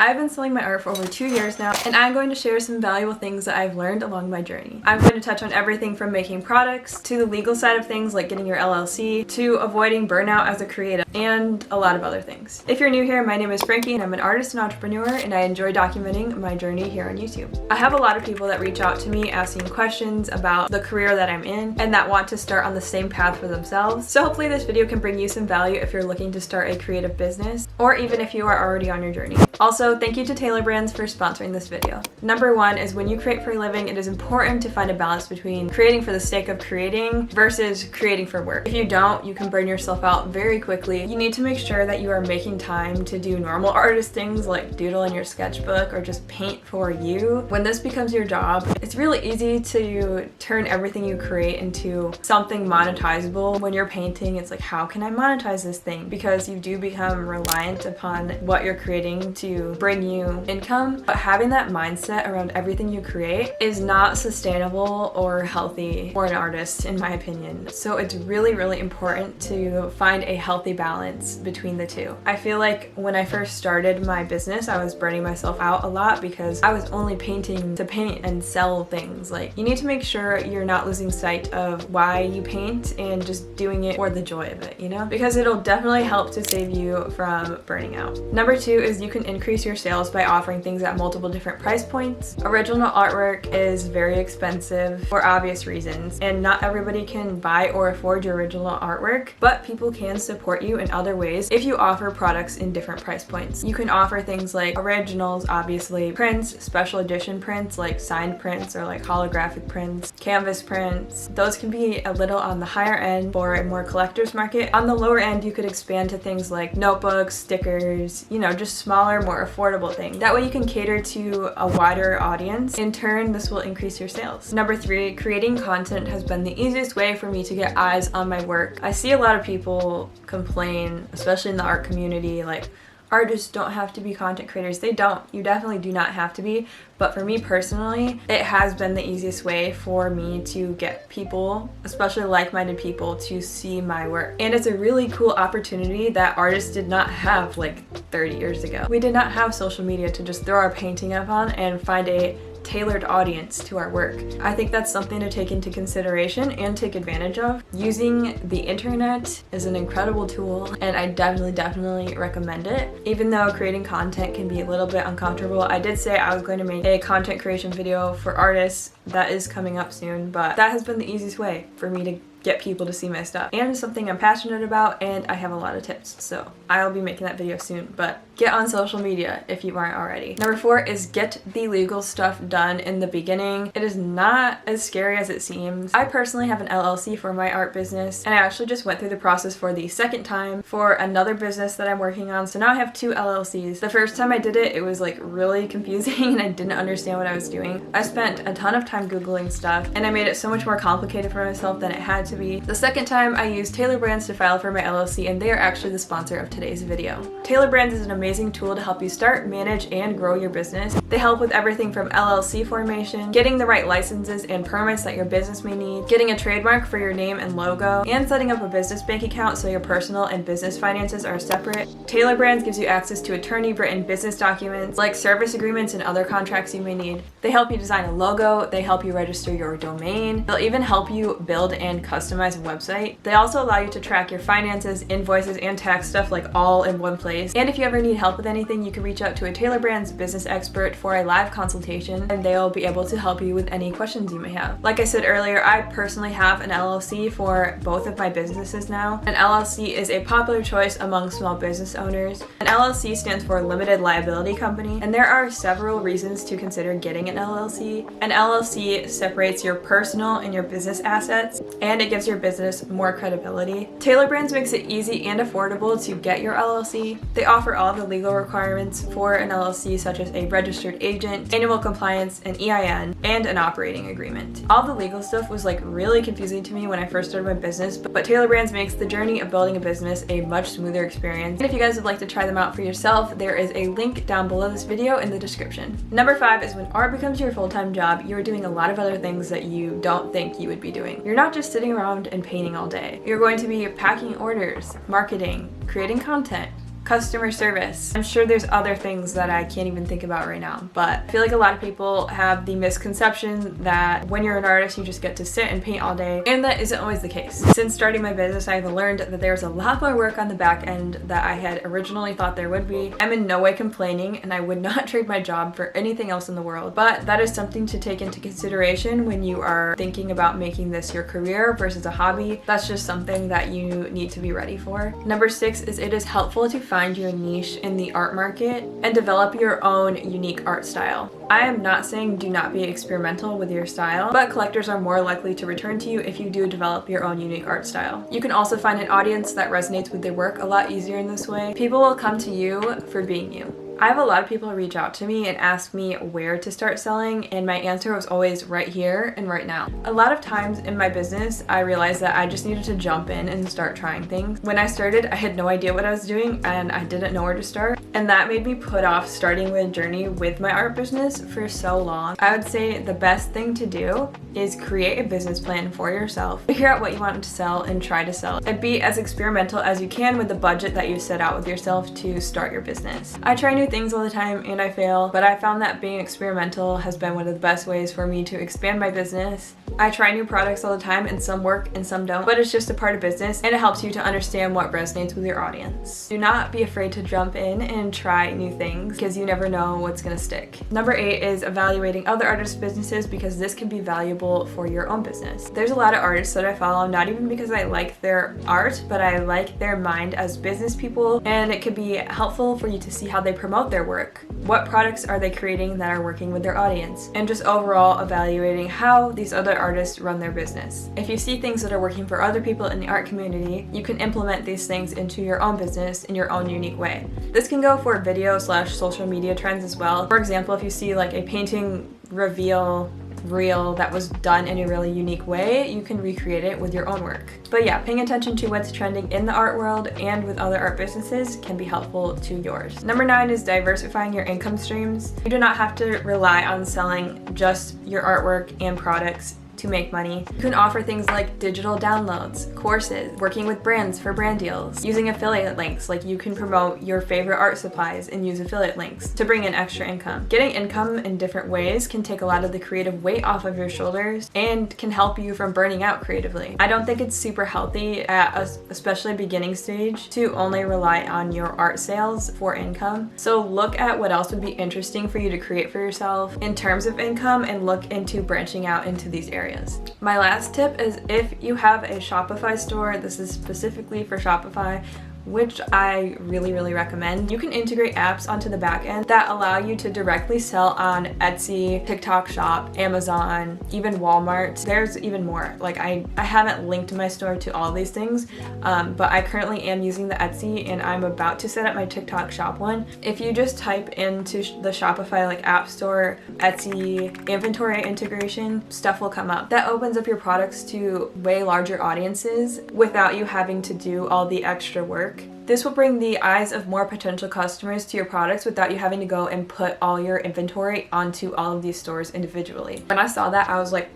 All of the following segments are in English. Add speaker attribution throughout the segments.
Speaker 1: I've been selling my art for over 2 years now, and I'm going to share some valuable things that I've learned along my journey. I'm going to touch on everything from making products, to the legal side of things like getting your LLC, to avoiding burnout as a creative, and a lot of other things. If you're new here, my name is Frankie, and I'm an artist and entrepreneur, and I enjoy documenting my journey here on YouTube. I have a lot of people that reach out to me asking questions about the career that I'm in, and that want to start on the same path for themselves. So hopefully this video can bring you some value if you're looking to start a creative business, or even if you are already on your journey. Also, thank you to Taylor Brands for sponsoring this video. Number one is when you create for a living, it is important to find a balance between creating for the sake of creating versus creating for work. If you don't, you can burn yourself out very quickly. You need to make sure that you are making time to do normal artist things like doodle in your sketchbook or just paint for you. When this becomes your job, it's really easy to turn everything you create into something monetizable. When you're painting, it's like, how can I monetize this thing? Because you do become reliant upon what you're creating to bring you income. But having that mindset around everything you create is not sustainable or healthy for an artist, in my opinion. So it's really, really important to find a healthy balance between the two. I feel like when I first started my business, I was burning myself out a lot because I was only painting to paint and sell things. Like, you need to make sure you're not losing sight of why you paint and just doing it for the joy of it, you know? Because it'll definitely help to save you from burning out. Number two is you can increase your sales by offering things at multiple different price points. Original artwork is very expensive for obvious reasons, and not everybody can buy or afford your original artwork, but people can support you in other ways if you offer products in different price points. You can offer things like originals, obviously, prints, special edition prints like signed prints or like holographic prints, canvas prints. Those can be a little on the higher end for a more collector's market. On the lower end, you could expand to things like notebooks, stickers, you know, just smaller, more affordable things. That way you can cater to a wider audience. In turn, this will increase your sales. Number three, creating content has been the easiest way for me to get eyes on my work. I see a lot of people complain, especially in the art community, like, artists don't have to be content creators. They don't. You definitely do not have to be. But for me personally, it has been the easiest way for me to get people, especially like-minded people, to see my work. And it's a really cool opportunity that artists did not have like 30 years ago. We did not have social media to just throw our painting up on and find a tailored audience to our work. I think that's something to take into consideration and take advantage of. Using the internet is an incredible tool, and I definitely recommend it. Even though creating content can be a little bit uncomfortable, I did say I was going to make a content creation video for artists. That is coming up soon, but that has been the easiest way for me to get people to see my stuff, and it's something I'm passionate about, and I have a lot of tips, so I'll be making that video soon. But get on social media if you aren't already. Number four is get the legal stuff done in the beginning. It is not as scary as it seems. I personally have an LLC for my art business, and I actually just went through the process for the second time for another business that I'm working on, so now I have two LLCs. The first time I did it, it was like really confusing and I didn't understand what I was doing. I spent a ton of time Googling stuff, and I made it so much more complicated for myself than it had to be. The second time I used Taylor Brands to file for my LLC, and they are actually the sponsor of today's video. Taylor Brands is an amazing tool to help you start, manage, and grow your business. They help with everything from LLC formation, getting the right licenses and permits that your business may need, getting a trademark for your name and logo, and setting up a business bank account so your personal and business finances are separate. Taylor Brands gives you access to attorney-written business documents like service agreements and other contracts you may need. They help you design a logo, they help you register your domain, they'll even help you build and customize a website. They also allow you to track your finances, invoices, and tax stuff like all in one place. And if you ever need help with anything, you can reach out to a Taylor Brands business expert for a live consultation, and they'll be able to help you with any questions you may have. Like I said earlier, I personally have an LLC for both of my businesses now. An LLC is a popular choice among small business owners. An LLC stands for Limited Liability Company, and there are several reasons to consider getting an LLC. An LLC separates your personal and your business assets, and it gives your business more credibility. Taylor Brands makes it easy and affordable to get your LLC. They offer all the legal requirements for an LLC, such as a registered agent, annual compliance, an EIN, and an operating agreement. All the legal stuff was like really confusing to me when I first started my business, but Taylor Brands makes the journey of building a business a much smoother experience. And if you guys would like to try them out for yourself, there is a link down below this video in the description. Number five is when art becomes your full-time job, you're doing a lot of other things that you don't think you would be doing. You're not just sitting around and painting all day. You're going to be packing orders, marketing, creating content, customer service. I'm sure there's other things that I can't even think about right now, but I feel like a lot of people have the misconception that when you're an artist, you just get to sit and paint all day, and that isn't always the case. Since starting my business, I've learned that there's a lot more work on the back end that I had originally thought there would be. I'm in no way complaining, and I would not trade my job for anything else in the world, but that is something to take into consideration when you are thinking about making this your career versus a hobby. That's just something that you need to be ready for. Number 6 is it is helpful to find your niche in the art market and develop your own unique art style. I am not saying do not be experimental with your style, but collectors are more likely to return to you if you do develop your own unique art style. You can also find an audience that resonates with their work a lot easier in this way. People will come to you for being you. I have a lot of people reach out to me and ask me where to start selling, and my answer was always right here and right now. A lot of times in my business, I realized that I just needed to jump in and start trying things. When I started, I had no idea what I was doing and I didn't know where to start, and that made me put off starting the journey with my art business for so long. I would say the best thing to do is create a business plan for yourself, figure out what you want to sell and try to sell it, and be as experimental as you can with the budget that you set out with yourself to start your business. I try new things all the time and I fail, but I found that being experimental has been one of the best ways for me to expand my business. I try new products all the time and some work and some don't, but it's just a part of business and it helps you to understand what resonates with your audience. Do not be afraid to jump in and try new things because you never know what's gonna stick. Number 8 is evaluating other artists' businesses because this can be valuable for your own business. There's a lot of artists that I follow, not even because I like their art, but I like their mind as business people, and it could be helpful for you to see how they promote their work. What products are they creating that are working with their audience? And just overall evaluating how these other artists run their business. If you see things that are working for other people in the art community, you can implement these things into your own business in your own unique way. This can go for video/social media trends as well. For example, if you see like a painting reveal reel that was done in a really unique way, you can recreate it with your own work. But yeah, paying attention to what's trending in the art world and with other art businesses can be helpful to yours. Number 9 is diversifying your income streams. You do not have to rely on selling just your artwork and products to make money. You can offer things like digital downloads, courses, working with brands for brand deals, using affiliate links, like you can promote your favorite art supplies and use affiliate links to bring in extra income. Getting income in different ways can take a lot of the creative weight off of your shoulders and can help you from burning out creatively. I don't think it's super healthy at especially beginning stage to only rely on your art sales for income. So look at what else would be interesting for you to create for yourself in terms of income and look into branching out into these areas. My last tip is if you have a Shopify store, this is specifically for Shopify, which I really recommend. You can integrate apps onto the back end that allow you to directly sell on Etsy, TikTok Shop, Amazon, even Walmart. There's even more. Like I haven't linked my store to all these things, but I currently am using the Etsy and I'm about to set up my TikTok Shop one. If you just type into the Shopify like App Store, Etsy, inventory integration, stuff will come up. That opens up your products to way larger audiences without you having to do all the extra work. This will bring the eyes of more potential customers to your products without you having to go and put all your inventory onto all of these stores individually. When I saw that, I was like,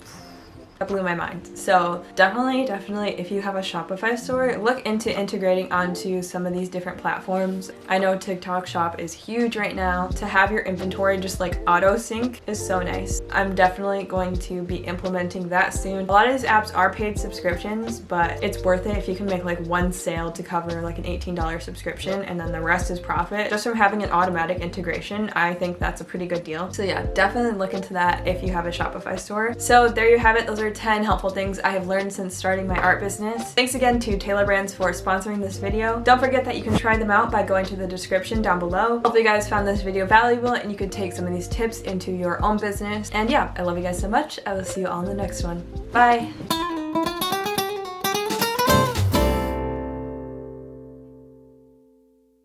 Speaker 1: that blew my mind. So definitely if you have a Shopify store, look into integrating onto some of these different platforms. I know TikTok Shop is huge right now. To have your inventory just like auto sync is so nice. I'm definitely going to be implementing that soon. A lot of these apps are paid subscriptions, but it's worth it if you can make like one sale to cover like an $18 subscription and then the rest is profit. Just from having an automatic integration, I think that's a pretty good deal. So yeah, definitely look into that if you have a Shopify store. So there you have it. Those are 10 helpful things I have learned since starting my art business. Thanks again to Taylor Brands for sponsoring this video. Don't forget that you can try them out by going to the description down below. Hope you guys found this video valuable and you could take some of these tips into your own business. And yeah, I love you guys so much. I will see you all in the next one. Bye!